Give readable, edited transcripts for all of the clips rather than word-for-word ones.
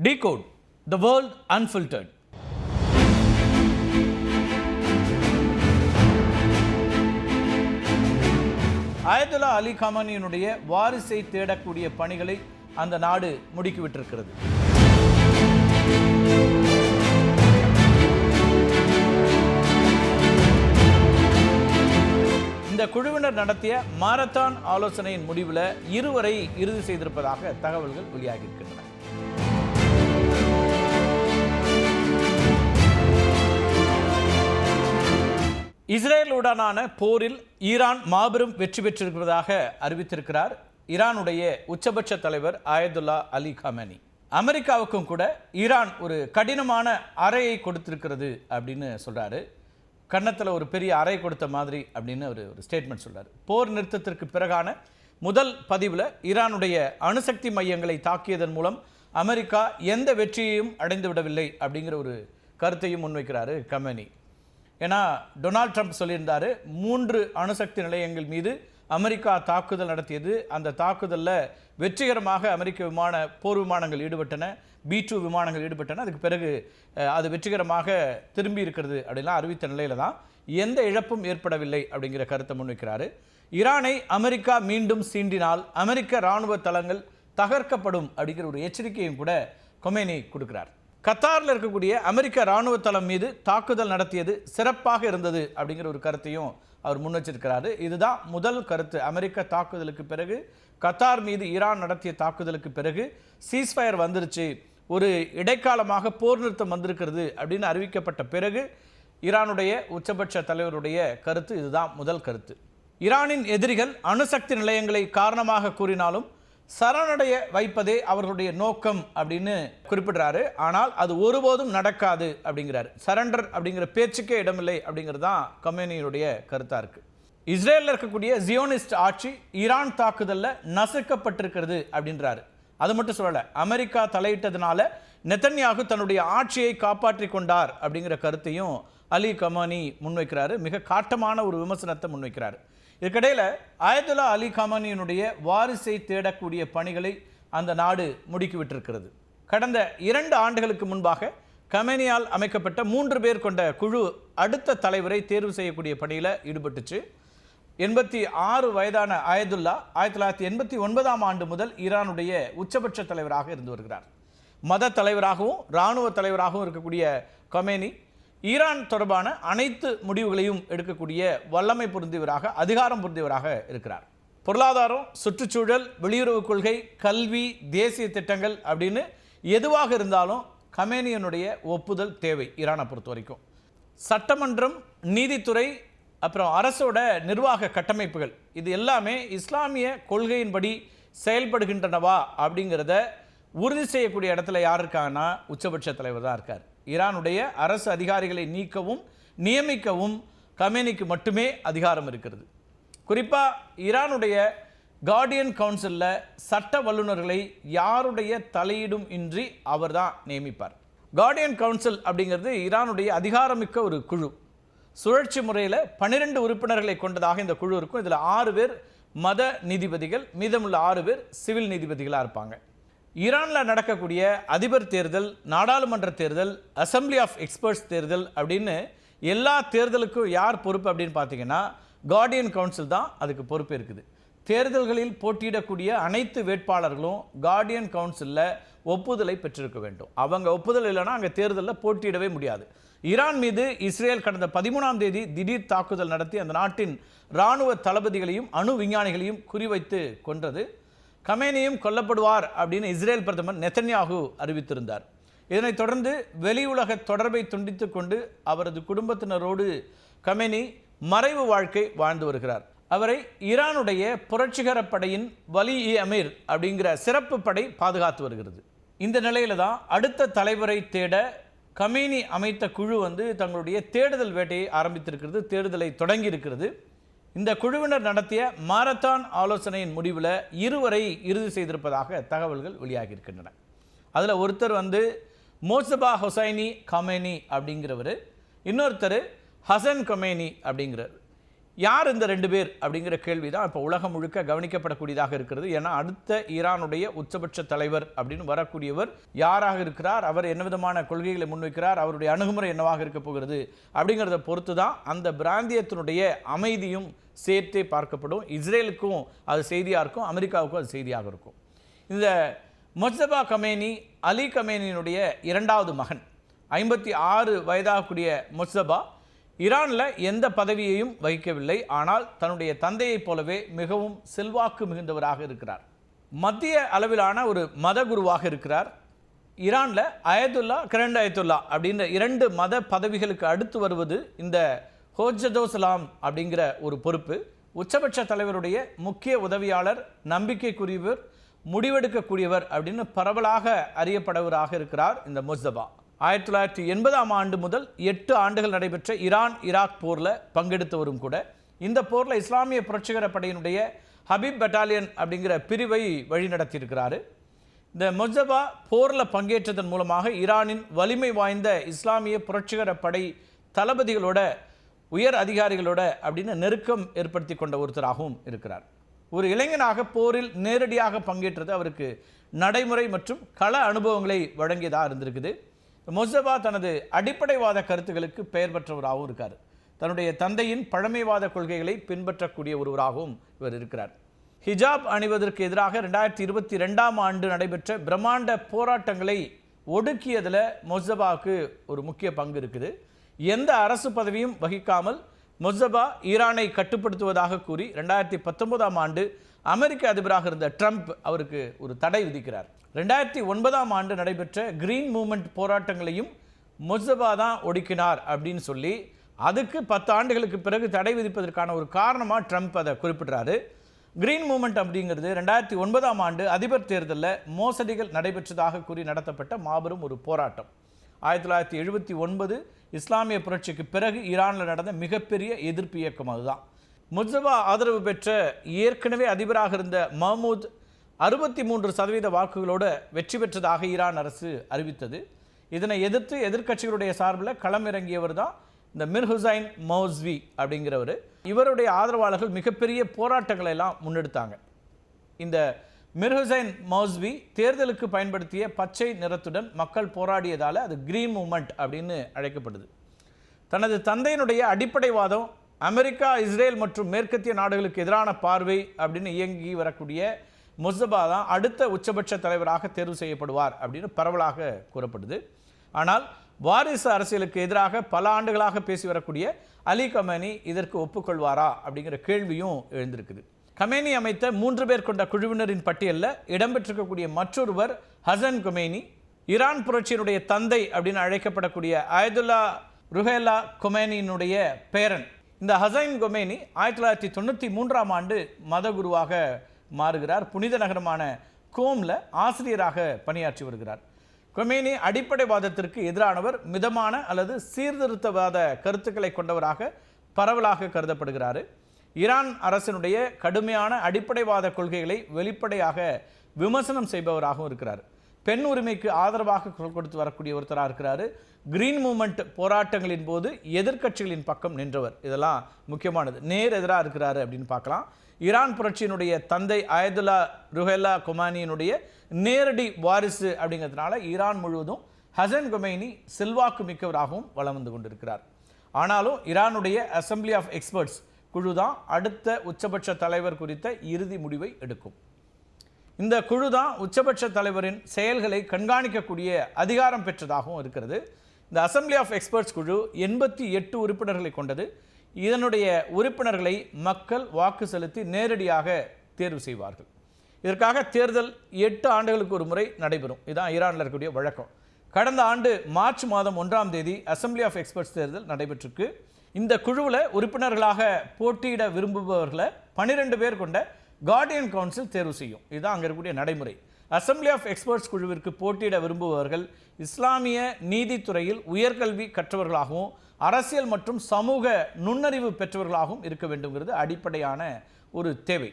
Decode the World Unfiltered. Ayatullah அலி காமனியினுடைய வாரிசை தேடக்கூடிய பணிகளை அந்த நாடு முடுக்கிவிட்டிருக்கிறது. இந்த குழுவினர் நடத்திய மாரத்தான் ஆலோசனையின் முடிவில் இருவரை இறுதி செய்திருப்பதாக தகவல்கள் வெளியாகியிருக்கின்றன. இஸ்ரேலுடனான போரில் ஈரான் மாபெரும் வெற்றி பெற்றிருப்பதாக அறிவித்திருக்கிறார் ஈரானுடைய உச்சபட்ச தலைவர் ஆயத்துல்லா அலி காமனி. அமெரிக்காவுக்கும் கூட ஈரான் ஒரு கடினமான அறையை கொடுத்திருக்கிறது அப்படின்னு சொல்றாரு. கன்னத்தில் ஒரு பெரிய அறை கொடுத்த மாதிரி அப்படின்னு ஒரு ஸ்டேட்மெண்ட் சொல்றாரு. போர் நிறுத்தத்திற்கு பிறகான முதல் பதிவில் ஈரானுடைய அணுசக்தி மையங்களை தாக்கியதன் மூலம் அமெரிக்கா எந்த வெற்றியையும் அடைந்து விடவில்லை அப்படிங்கிற ஒரு கருத்தையும் முன்வைக்கிறாரு கமேனி. ஏன்னா டொனால்ட் ட்ரம்ப் சொல்லியிருந்தார் 3 அணுசக்தி நிலையங்கள் மீது அமெரிக்கா தாக்குதல் நடத்தியது. அந்த தாக்குதலில் வெற்றிகரமாக அமெரிக்க போர் விமானங்கள் ஈடுபட்டன, B-2 விமானங்கள் ஈடுபட்டன. அதுக்கு பிறகு அது வெற்றிகரமாக திரும்பி இருக்கிறது அப்படின்லாம் அறிவித்த நிலையில தான் எந்த இழப்பும் ஏற்படவில்லை அப்படிங்கிற கருத்தை முன்வைக்கிறாரு. ஈரானை அமெரிக்கா மீண்டும் சீண்டினால் அமெரிக்க இராணுவ தளங்கள் தகர்க்கப்படும் அப்படிங்கிற ஒரு எச்சரிக்கையும் கூட கொமேனி கொடுக்கிறார். கத்தாரில் இருக்கக்கூடிய அமெரிக்க இராணுவ தளம் மீது தாக்குதல் நடத்தியது சிறப்பாக இருந்தது அப்படிங்கிற ஒரு கருத்தையும் அவர் முன்வச்சிருக்கிறாரு. இதுதான் முதல் கருத்து. அமெரிக்க தாக்குதலுக்கு பிறகு கத்தார் மீது ஈரான் நடத்திய தாக்குதலுக்கு பிறகு சீஸ்ஃபயர் வந்துருச்சு, ஒரு இடைக்காலமாக போர் நிறுத்தம் வந்திருக்கிறது அப்படின்னு அறிவிக்கப்பட்ட பிறகு ஈரானுடைய உச்சபட்ச தலைவருடைய கருத்து இதுதான் முதல் கருத்து. ஈரானின் எதிரிகள் அணுசக்தி நிலையங்களை காரணமாக கூறினாலும் சரணடைய வைப்பதே அவர்களுடைய நோக்கம் அப்படின்னு குறிப்பிடுறாரு. ஆனால் அது ஒருபோதும் நடக்காது அப்படிங்கிறாரு. சரண்டர் அப்படிங்கிற பேச்சுக்கே இடமில்லை அப்படிங்கிறது தான் கமேனியுடைய கருத்தாக இருக்கு. இஸ்ரேலில் இருக்கக்கூடிய ஜியோனிஸ்ட் ஆட்சி ஈரான் தாக்குதலில் நசுக்கப்பட்டிருக்கிறது அப்படின்றாரு. அது மட்டும் சொல்லலை, அமெரிக்கா தலையிட்டதுனால நெத்தன்யாகு தன்னுடைய ஆட்சியை காப்பாற்றி கொண்டார் அப்படிங்கிற கருத்தையும் அலி கமானி முன்வைக்கிறாரு. மிக காட்டமான ஒரு விமர்சனத்தை முன்வைக்கிறாரு. இதுக்கிடையில் ஆயத்துல்லா அலி காமனியினுடைய வாரிசை தேடக்கூடிய பணிகளை அந்த நாடு முடுக்கிவிட்டிருக்கிறது. கடந்த 2 ஆண்டுகளுக்கு முன்பாக கமேனியால் அமைக்கப்பட்ட 3 பேர் கொண்ட குழு அடுத்த தலைவரை தேர்வு செய்யக்கூடிய பணியில் ஈடுபட்டுச்சு. 86 வயதான ஆயத்துல்லா 1989ஆம் ஆண்டு முதல் ஈரானுடைய உச்சபட்ச தலைவராக இருந்து வருகிறார். மத தலைவராகவும் இராணுவ தலைவராகவும் இருக்கக்கூடிய கமேனி ஈரான் தொடர்பான அனைத்து முடிவுகளையும் எடுக்கக்கூடிய வல்லமை பொருந்தியவராக, அதிகாரம் பொருந்தியவராக இருக்கிறார். பொருளாதாரம், சுற்றுச்சூழல், வெளியுறவு கொள்கை, கல்வி, தேசிய திட்டங்கள் அப்படின்னு எதுவாக இருந்தாலும் கமேனியனுடைய ஒப்புதல் தேவை. ஈரானை பொறுத்த வரைக்கும் சட்டமன்றம், நீதித்துறை, அப்புறம் அரசோட நிர்வாக கட்டமைப்புகள் இது எல்லாமே இஸ்லாமிய கொள்கையின்படி செயல்படுகின்றனவா அப்படிங்கிறத உறுதி செய்யக்கூடிய இடத்துல யார் இருக்காங்கன்னா உச்சபட்ச தலைவர் தான் இருக்கார். ஈரானுடைய அரசு அதிகாரிகளை நீக்கவும் நியமிக்கவும் கமேனிக்கு மட்டுமே அதிகாரம் இருக்கிறது. குறிப்பாக ஈரானுடைய கார்டியன் கவுன்சிலில் சட்ட வல்லுநர்களை யாருடைய தலையீடும் இன்றி அவர் தான் நியமிப்பார். கார்டியன் கவுன்சில் அப்படிங்கிறது ஈரானுடைய அதிகாரமிக்க ஒரு குழு. சுழற்சி முறையில் 12 உறுப்பினர்களை கொண்டதாக இந்த குழு இருக்கும். இதில் 6 பேர் மத நீதிபதிகள், மீதமுள்ள 6 பேர் சிவில் நீதிபதிகளாக இருப்பாங்க. ஈரானில் நடக்கக்கூடிய அதிபர் தேர்தல், நாடாளுமன்ற தேர்தல், அசம்பிளி ஆஃப் எக்ஸ்பர்ட்ஸ் தேர்தல் அப்படின்னு எல்லா தேர்தலுக்கும் யார் பொறுப்பு அப்படின்னு பார்த்தீங்கன்னா கார்டியன் கவுன்சில் தான் அதுக்கு பொறுப்பு இருக்குது. தேர்தல்களில் போட்டியிடக்கூடிய அனைத்து வேட்பாளர்களும் கார்டியன் கவுன்சிலில் ஒப்புதலை பெற்றிருக்க வேண்டும். அவங்க ஒப்புதல் இல்லைன்னா அங்கே தேர்தலில் போட்டியிடவே முடியாது. ஈரான் மீது இஸ்ரேல் கடந்த 13ஆம் தேதி திடீர் தாக்குதல் நடத்தி அந்த நாட்டின் இராணுவ தளபதிகளையும் அணு விஞ்ஞானிகளையும் குறிவைத்து கொன்றது. கமேனியும் கொல்லப்படுவார் அப்படின்னு இஸ்ரேல் பிரதமர் நெத்தன்யாகு அறிவித்திருந்தார். இதனைத் தொடர்ந்து வெளியுலக தொடர்பை துண்டித்து கொண்டு அவரது குடும்பத்தினரோடு கமேனி மறைவு வாழ்க்கை வாழ்ந்து வருகிறார். அவரை ஈரானுடைய புரட்சிகர படையின் வலி-இ-அமீர் அப்படிங்கிற சிறப்பு படை பாதுகாத்து வருகிறது. இந்த நிலையில தான் அடுத்த தலைவரை தேட கமேனி அமைத்த குழு தங்களுடைய தேடுதல் வேட்டையை ஆரம்பித்திருக்கிறது, தேடுதலை தொடங்கி இருக்கிறது. இந்த குழுவினர் நடத்திய மாரத்தான் ஆலோசனையின் முடிவில் இருவரை இறுதி செய்திருப்பதாக தகவல்கள் வெளியாகியிருக்கின்றன. அதில் ஒருத்தர் மோசபா ஹொசைனி கமேனி அப்படிங்கிறவர், இன்னொருத்தர் ஹசன் கமேனி அப்படிங்கிறார். யார் இந்த 2 பேர் அப்படிங்கிற கேள்வி தான் இப்போ உலகம் முழுக்க கவனிக்கப்படக்கூடியதாக இருக்கிறது. ஏன்னா அடுத்த ஈரானுடைய உச்சபட்ச தலைவர் அப்படின்னு வரக்கூடியவர் யாராக இருக்கிறார், அவர் என்ன விதமான கொள்கைகளை முன்வைக்கிறார், அவருடைய அணுகுமுறை என்னவாக இருக்க போகிறது அப்படிங்கிறத பொறுத்து தான் அந்த பிராந்தியத்தினுடைய அமைதியும் சேர்த்தே பார்க்கப்படும். இஸ்ரேலுக்கும் அது செய்தியாக இருக்கும், அமெரிக்காவுக்கும் அது செய்தியாக இருக்கும். இந்த முஜ்தபா கமேனி அலி கமேனியினுடைய 2வது மகன், 56 வயதாகக்கூடிய முஜ்தபா ஈரானில் எந்த பதவியையும் வகிக்கவில்லை. ஆனால் தன்னுடைய தந்தையைப் போலவே மிகவும் செல்வாக்கு மிகுந்தவராக இருக்கிறார். மத்திய அளவிலான ஒரு மத குருவாக இருக்கிறார். ஈரானில் அயதுல்லா, கிரண்ட் அயதுல்லா அப்படின்ற 2 மத பதவிகளுக்கு அடுத்து வருவது இந்த ஹோஜதோசலாம் அப்படிங்கிற ஒரு பொறுப்பு. உச்சபட்ச தலைவருடைய முக்கிய உதவியாளர், நம்பிக்கைக்குரியவர், முடிவெடுக்கக்கூடியவர் அப்படின்னு பரவலாக அறியப்படவராக இருக்கிறார் இந்த முஜ்தபா. 1980ஆம் ஆண்டு முதல் 8 ஆண்டுகள் நடைபெற்ற ஈரான் ஈராக் போரில் பங்கெடுத்தவரும் கூட. இந்த போரில் இஸ்லாமிய புரட்சிகர படையினுடைய ஹபீப் பட்டாலியன் அப்படிங்கிற பிரிவை வழிநடத்தியிருக்கிறாரு. இந்த முஜ்தபா போரில் பங்கேற்றதன் மூலமாக ஈரானின் வலிமை வாய்ந்த இஸ்லாமிய புரட்சிகர படை தளபதிகளோட, உயர் அதிகாரிகளோட அப்படின்னு நெருக்கம் ஏற்படுத்தி கொண்ட ஒருத்தராகவும் இருக்கிறார். ஒரு இளைஞனாக போரில் நேரடியாக பங்கேற்றது அவருக்கு நடைமுறை மற்றும் கள அனுபவங்களை வழங்கியதாக இருந்திருக்குது. முஜ்தபா தனது அடிப்படைவாத கருத்துக்களுக்கு பெயர் பெற்றவராகவும் இருக்கார். தன்னுடைய தந்தையின் பழமைவாத கொள்கைகளை பின்பற்றக்கூடிய ஒருவராகவும் இவர் இருக்கிறார். ஹிஜாப் அணிவதற்கு எதிராக 2022ஆம் ஆண்டு நடைபெற்ற பிரம்மாண்ட போராட்டங்களை ஒடுக்கியதில் முஜ்தபாவுக்கு ஒரு முக்கிய பங்கு இருக்குது. எந்த அரசு பதவியும் வகிக்காமல் முஜ்தபா ஈரானை கட்டுப்படுத்துவதாக கூறி 2019ஆம் ஆண்டு அமெரிக்க அதிபராக இருந்த ட்ரம்ப் அவருக்கு ஒரு தடை விதிக்கிறார். 2009ஆம் ஆண்டு நடைபெற்ற கிரீன் மூவ்மெண்ட் போராட்டங்களையும் முஜ்தபா தான் ஒடுக்கினார் அப்படின்னு சொல்லி அதுக்கு 10 ஆண்டுகளுக்கு பிறகு தடை விதிப்பதற்கான ஒரு காரணமாக ட்ரம்ப் அதை குறிப்பிட்றாரு. கிரீன் மூவ்மெண்ட் அப்படிங்கிறது 2009ஆம் ஆண்டு அதிபர் தேர்தலில் மோசடிகள் நடைபெற்றதாக கூறி நடத்தப்பட்ட மாபெரும் ஒரு போராட்டம். 1979 இஸ்லாமிய புரட்சிக்கு பிறகு ஈரானில் நடந்த மிகப்பெரிய எதிர்ப்பு இயக்கம் அதுதான். முஜ்தபா ஆதரவு பெற்ற ஏற்கனவே அதிபராக இருந்த மஹ்மூத் 63% வாக்குகளோடு வெற்றி பெற்றதாக ஈரான் அரசு அறிவித்தது. இதனை எதிர்த்து எதிர்க்கட்சிகளுடைய சார்பில் களமிறங்கியவர் தான் இந்த மிர்ஹுசைன் மௌஸ்வி அப்படிங்கிறவர். இவருடைய ஆதரவாளர்கள் மிகப்பெரிய போராட்டங்களை எல்லாம் முன்னெடுத்தாங்க. இந்த மிர்ஹுசைன் மௌஸ்வி தேர்தலுக்கு பயன்படுத்திய பச்சை நிறத்துடன் மக்கள் போராடியதால் அது கிரீன் மூவ்மெண்ட் அப்படின்னு அழைக்கப்படுது. தனது தந்தையினுடைய அடிப்படைவாதம் அமெரிக்கா, இஸ்ரேல் மற்றும் மேற்கத்திய நாடுகளுக்கு எதிரான பார்வை அப்படின்னு இயங்கி வரக்கூடிய முஜ்தபா தான் அடுத்த உச்சபட்ச தலைவராக தேர்வு செய்யப்படுவார் அப்படின்னு பரவலாக கூறப்படுது. ஆனால் வாரிசு அரசியலுக்கு எதிராக பல ஆண்டுகளாக பேசி வரக்கூடிய அலி கமேனி இதற்கு ஒப்புக்கொள்வாரா அப்படிங்கிற கேள்வியும் எழுந்திருக்குது. கமேனி அமைத்த 3 பேர் கொண்ட குழுவினரின் பட்டியலில் இடம்பெற்றிருக்கக்கூடிய மற்றொருவர் ஹசன் கொமேனி, ஈரான் புரட்சியினுடைய தந்தை அப்படின்னு அழைக்கப்படக்கூடிய அயதுல்லா ருஹேல்லா கொமேனியினுடைய பேரன். இந்த ஹசன் கொமேனி 1993ஆம் ஆண்டு மத குருவாக மாறுகிறார். புனித நகரமான கோம்ல ஆசிரியராக பணியாற்றி வருகிறார். கொமேனி அடிப்படைவாதத்திற்கு எதிரானவர், மிதமான அல்லது சீர்திருத்தவாத கருத்துக்களை கொண்டவராக பரவலாக கருதப்படுகிறார். ஈரான் அரசினுடைய கடுமையான அடிப்படைவாத கொள்கைகளை வெளிப்படையாக விமர்சனம் செய்பவராகவும் இருக்கிறார். பெண் உரிமைக்கு ஆதரவாக குரல் கொடுத்து வரக்கூடிய ஒருத்தராக இருக்கிறார். கிரீன் மூவ்மெண்ட் போராட்டங்களின் போது எதிர்க்கட்சிகளின் பக்கம் நின்றவர். இதெல்லாம் முக்கியமானது. நேர் எதிராக இருக்கிறாரு அப்படின்னு பார்க்கலாம். ஈரான் புரட்சியினுடைய தந்தை அயதுல்லா ருஹேல்லா கொமானியினுடைய நேரடி வாரிசு அப்படிங்கிறதுனால ஈரான் முழுவதும் ஹசன் கொமேனி செல்வாக்கு மிக்கவராகவும் வலம் வந்து கொண்டிருக்கிறார். ஆனாலும் ஈரானுடைய அசம்பிளி ஆஃப் எக்ஸ்பர்ட்ஸ் குழு தான் அடுத்த உச்சபட்ச தலைவர் குறித்த இறுதி முடிவை எடுக்கும். இந்த குழு தான் உச்சபட்ச தலைவரின் செயல்களை கண்காணிக்கக்கூடிய அதிகாரம் பெற்றதாகவும் இருக்கிறது. இந்த அசம்பிளி ஆஃப் எக்ஸ்பர்ட்ஸ் குழு 88 உறுப்பினர்களை கொண்டது. இதனுடைய உறுப்பினர்களை மக்கள் வாக்கு செலுத்தி நேரடியாக தேர்வு செய்வார்கள். இதற்காக தேர்தல் 8 ஆண்டுகளுக்கு ஒரு முறை நடைபெறும். இதுதான் ஈரானில் இருக்கக்கூடிய வழக்கம். கடந்த ஆண்டு மார்ச் மாதம் 1ஆம் தேதி அசம்பிளி ஆஃப் எக்ஸ்பர்ட்ஸ் தேர்தல் நடைபெற்றிருக்கு. இந்த குழுவில் உறுப்பினர்களாக போட்டியிட விரும்புபவர்களை 12 பேர் கொண்ட கார்டியன் கவுன்சில் தேர்வு செய்யும். இதுதான் அங்கே இருக்கக்கூடிய நடைமுறை. அசம்பிளி ஆஃப் எக்ஸ்பர்ட்ஸ் குழுவிற்கு போட்டியிட விரும்புபவர்கள் இஸ்லாமிய நீதித்துறையில் உயர்கல்வி கற்றவர்களாகவும் அரசியல் மற்றும் சமூக நுண்ணறிவு பெற்றவர்களாகவும் இருக்க வேண்டும்ங்கிறது அடிப்படையான ஒரு தேவை.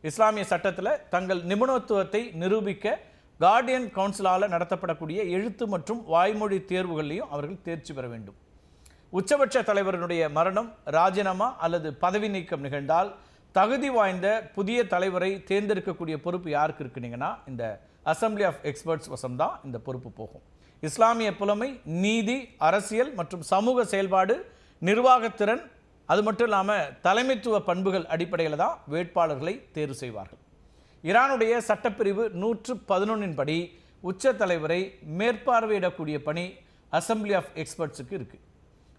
இஸ்லாமிய சட்டத்தில் தங்கள் நிபுணத்துவத்தை நிரூபிக்க கார்டியன் கவுன்சிலால் நடத்தப்படக்கூடிய எழுத்து மற்றும் வாய்மொழி தேர்வுகளையும் அவர்கள் தேர்ச்சி பெற வேண்டும். உச்சபட்ச தலைவரினுடைய மரணம், ராஜினாமா அல்லது பதவி நீக்கம் நிகழ்ந்தால் தகுதி வாய்ந்த புதிய தலைவரை தேர்ந்தெடுக்கக்கூடிய பொறுப்பு யாருக்கு இருக்குனீங்கன்னா இந்த அசம்பிளி ஆஃப் எக்ஸ்பர்ட்ஸ் வசம்தான் இந்த பொறுப்பு போகும். இஸ்லாமிய புலமை, நீதி, அரசியல் மற்றும் சமூக செயல்பாடு, நிர்வாகத்திறன், அது மட்டும் இல்லாமல் தலைமைத்துவ பண்புகள் அடிப்படையில் தான் வேட்பாளர்களை தேர்வு செய்வார்கள். ஈரானுடைய சட்டப்பிரிவு 111 படி உச்ச தலைவரை மேற்பார்வையிடக்கூடிய பணி அசம்பிளி ஆஃப் எக்ஸ்பர்ட்ஸுக்கு இருக்குது.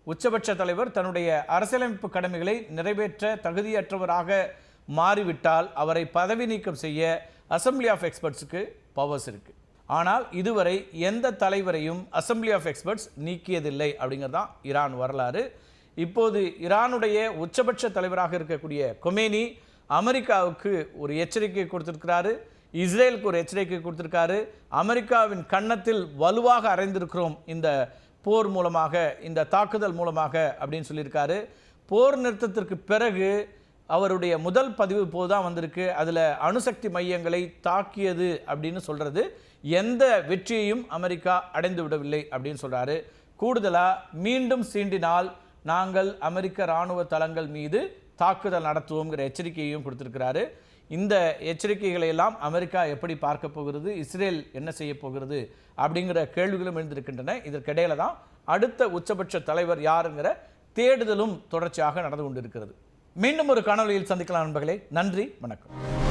உச்சபட்ச தலைவர் தன்னுடைய அரசியலமைப்பு கடமைகளை நிறைவேற்ற தகுதியற்றவராக மாறிவிட்டால் அவரை பதவி நீக்கம் செய்ய அசம்பிளி ஆஃப் எக்ஸ்பர்ட்ஸுக்கு பவர்ஸ் இருக்குது. ஆனால் இதுவரை எந்த தலைவரையும் அசம்பிளி ஆஃப் எக்ஸ்பர்ட்ஸ் நீக்கியதில்லை அப்படிங்கிறதான் ஈரான் வரலாறு. இப்போது ஈரானுடைய உச்சபட்ச தலைவராக இருக்கக்கூடிய கொமேனி அமெரிக்காவுக்கு ஒரு எச்சரிக்கை கொடுத்திருக்கிறாரு, இஸ்ரேலுக்கு ஒரு எச்சரிக்கை கொடுத்திருக்காரு. அமெரிக்காவின் கன்னத்தில் வலுவாக அறைந்திருக்கிறோம் இந்த போர் மூலமாக, இந்த தாக்குதல் மூலமாக அப்படின்னு சொல்லியிருக்காரு. போர் நிறுத்தத்திற்கு பிறகு அவருடைய முதல் பதிவு போதுதான் வந்திருக்கு. அதில் அணுசக்தி மையங்களை தாக்கியது அப்படின்னு சொல்கிறது. எந்த வெற்றியையும் அமெரிக்கா அடைந்து விடவில்லை அப்படின்னு சொல்கிறாரு. கூடுதலாக மீண்டும் சீண்டினால் நாங்கள் அமெரிக்க இராணுவ தளங்கள் மீது தாக்குதல் நடத்துவோங்கிற எச்சரிக்கையையும் கொடுத்திருக்கிறாரு. இந்த எச்சரிக்கைகளை எல்லாம் அமெரிக்கா எப்படி பார்க்க போகிறது, இஸ்ரேல் என்ன செய்ய போகிறது அப்படிங்கிற கேள்விகளும் எழுந்திருக்கின்றன. இதற்கிடையில தான் அடுத்த உச்சபட்ச தலைவர் யாருங்கிற தேடுதலும் தொடர்ச்சியாக நடந்து கொண்டிருக்கிறது. மீண்டும் ஒரு காணொலியில் சந்திக்கலாம் நண்பர்களே. நன்றி, வணக்கம்.